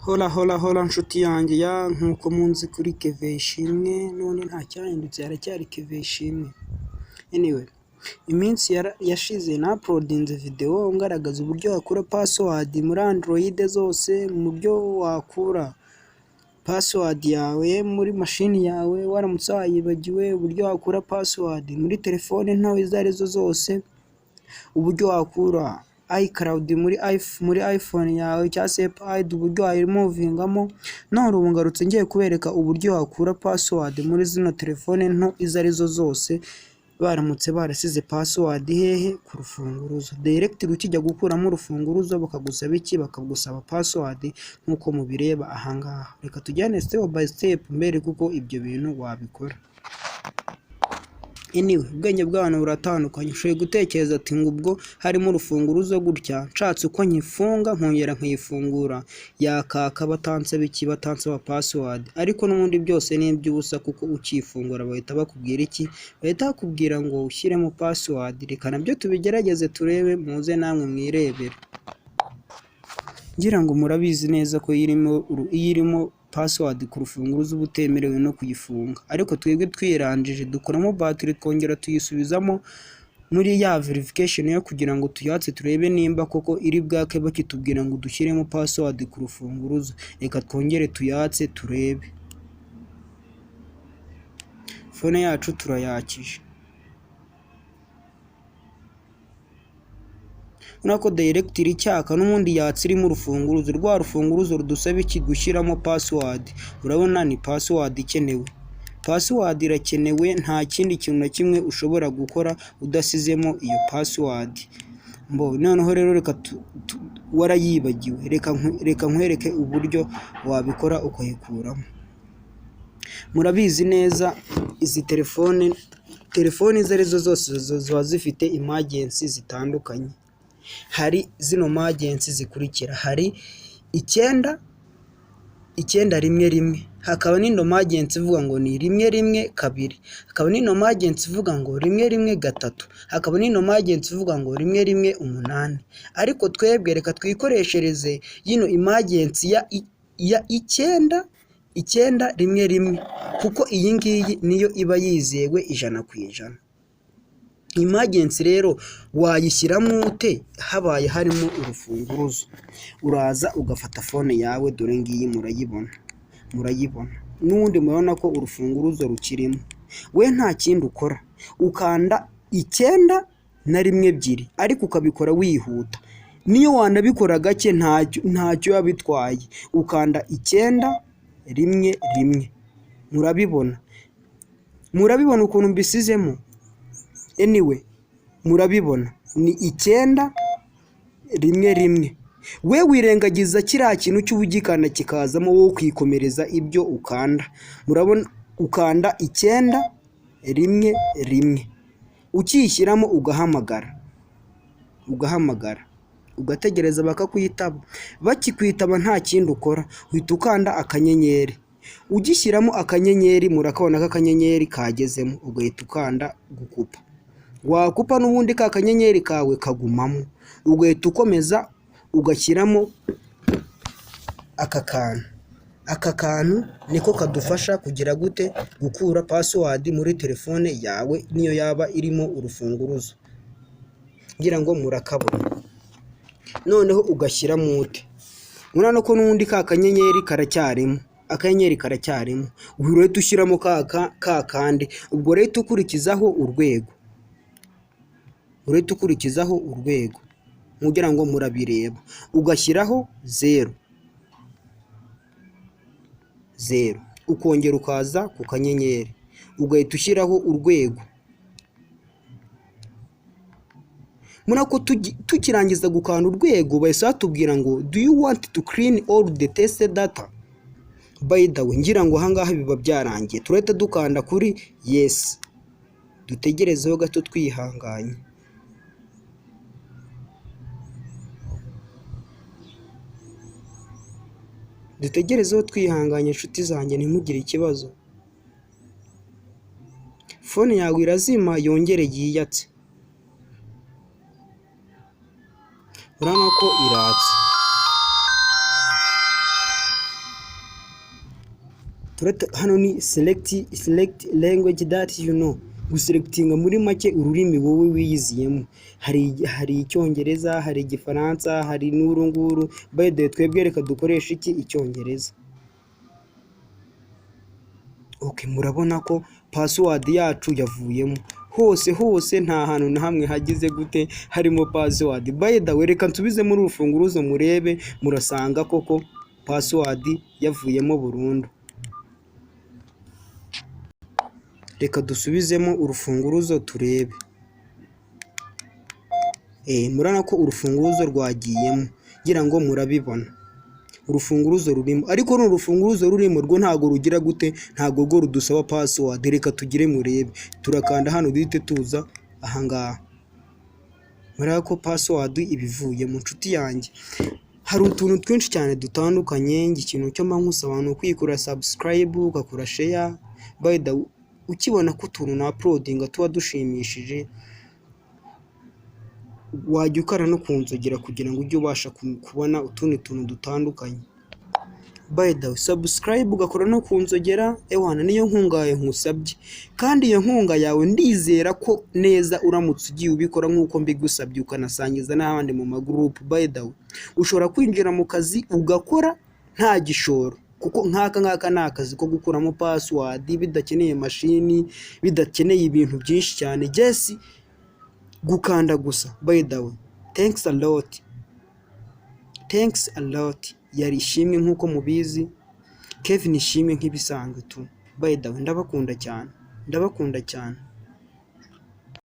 Hola nshuti yanjye nk'uko munzi kuri Kevin Ishimwe none nta cyahindutse haracyari Kevin Ishimwe. Anyway, iminsi yashize na uploadinze video ngaragaza uburyo wakura password muri Android zose, mu buryo wakura password yawe muri mashini yawe waramutse wayibagiwe, uburyo wakura password muri telefone nto izo arizo zose, uburyo wakura iCloud muri iPhone yawe cyangwa se iPad, uburyo wayimovingamo. None ubu ngarutse ngiye kubereka uburyo wakura password muri zino telefone nto izo arizo zose baramutse barasize password hehe ku rufunguruzo. Direct ukijya gukuramo urufunguruzo bakagusaba iki? Bakagusaba password nkuko mubireba ahangaha. Reka tujyane step by step mbere kuko ibyo bintu wabikora. Anyway, ubwenge bw'abantu buratandukanye. Ushoboye gutekereza ati ngo ubwo harimo urufunguruzo gutya nshatse uko nyifunga nkongera nkayifungura yakaka batansaba iki? Batansaba password. Ariko n'ubundi byose ni iby'ubusa kuko ukifungura bahita bakubwira iki? Bahita bakubwira ngo ushyiremo password. Reka nabyo tubigerageze turebe, muze namwe mwirebere. Ngira ngo murabizi neza ko irimo password ku rufunguruzo uba utemerewe no kuyifunga, ariko twebwe twiranjije dukoramo battery twongera tuyisubizamo muri ya verification yo kugira ngo tuyatse turebe nimba koko iri bwake bakitubwira ngo dushyiremo password ku rufunguruzo. Reka twongere tuyatse turebe. Phone yacu turayakije. Unako direct icyaka n'ubundi yatse irimo urufunguruzo, rwa rufunguruzo rudusaba iki? Gushyiramo password. Urabona ni password ikenewe. Password irakenewe, nta kindi kintu na kimwe ushobora gukora udasizemo iyo password. Noneho rero reka warayibagiwe, reka nkwereke uburyo wabikora ukayikuramo. Murabizi neza izi telefone izo arizo zose ziba zifite emergency zitandukanye. Hari zino emergency zikurikira: hari 911, hakaba n'ino emergency ivuga ngo ni 112, hakaba n'ino emergency ivuga ngo 113, hakaba n'ino emergency ivuga ngo 118. Ariko twebwe reka twikoreshereze yino emergency ya 911 kuko iyi ngiyi niyo iba yizewe 100%. Emergency rero wayishyiramo ute habaye harimo urufunguruzo? Uraza ugafata phone yawe, dore ngiyi murayibona n'undi murabona ko urufunguruzo rukirimo. We nta kindi ukora, ukanda 912 ariko ukabikora wihuta. Niyo wanabikora gake ntacyo yabitwaye. Ukanda 911. Murabibona ukuntu mbisizemo? Anyway, murabibona ni 911. We wirengagiza kiriya kintu cy'ubugikana kikazamo, wowe kwikomereza ibyo ukanda. Murabona ukanda 911, ukishyiramo ugahamagara ugategereza bakakwitaba. Bakikwitaba nta kindi ukora, uhita ukanda akanyenyeri. Ugishyiramo akanyenyeri, murakabona ko akanyenyeri kagezemo, ugahita ukanda gukupa. Wakupa n'ubundi ka kanyenyeri kawe kagumamo, ugahita ukomeza ugashyiramo aka kantu niko kadufasha kugira gute? Gukura password muri telefone yawe niyo yaba irimo urufunguruzo. Ngira ngo murakabona. Noneho ugashyiramo ute? Murano ko n'ubundi ka kanyenyeri karacyarimo, uhita ushyiramo ka kandi. Ubwo rero ukurikizaho urwego mugira ngo murabireba, ugashyiraho 0, ukongera ukaza ku kanyenyeri, ugahita ushyiraho urwego. Murako tukirangiza gukanda urwego bahise batubwira ngo do you want to clean all the tested data? By the way, ngira ngo ahangaha biba byarangiye, turahita dukanda kuri yes. Dutegerezeho gato twihanganye. Inshuti zanjye, ntimugire ikibazo. Phone yawe irazima yongere yiyatse. Urabona ko iratse. hano ni select language that you know, guselectinga muri make ururimi wowe wiyiziyemo. Hari icyongereza, hari igifaransa, hari n'urunguru. By the way, twebwe reka dukoresha icyongereza. Okay, murabona ko password yacu yavuyemo. Hose nta hantu na hamwe hagize gute harimo password. By the way, reka nsubizemo urufunguruzo murebe, murasanga koko password yavuyemo burundu. Reka dusubizemo urufunguruzo turebe. Murana ko urufunguruzo rwagiyemo, ngira ngo murabibona. Urufunguruzo rurimo, ariko urufunguruzo rurimo rwo ntago rugira gute, ntago rwo rudusaba password. Reka tugire murebe, turakanda hano duhite tuza ahangaha. Muraba ko password ibivuye mu nshuti yanjye. Hari utuntu twinshi cyane dutandukanye, ikintu cyo mankusa abantu kwikora subscribe, ugakora share. By the way, ukibona ko utuntu na uploadinga tuba dushimishije, wajya ukara no kunzogera kugira ngo ujye ubasha kubona utundi tuntu dutandukanye. By the way, subscribe ugakora no kunzogera, ewana niyo nkunga yawe nkusabye. Kandi iyo nkunga yawe ndizera ko neza uramutse ugiye ubikora nk'uko mbigusabye, ukanasangiza n'abandi mu magroup. By the way, ushobora kwinjira mu kazi ugakora nta gishoro, kuko nk'aka ni akazi ko gukuramo password bidakeneye mashini, bidakeneye ibintu byinshi cyane, just gukanda gusa. By the way, thanks a lot. Yari ishimwe nk'uko mubizi, Kevin ishimwe nk'ibisanzwe tu. By the way, ndabakunda cyane.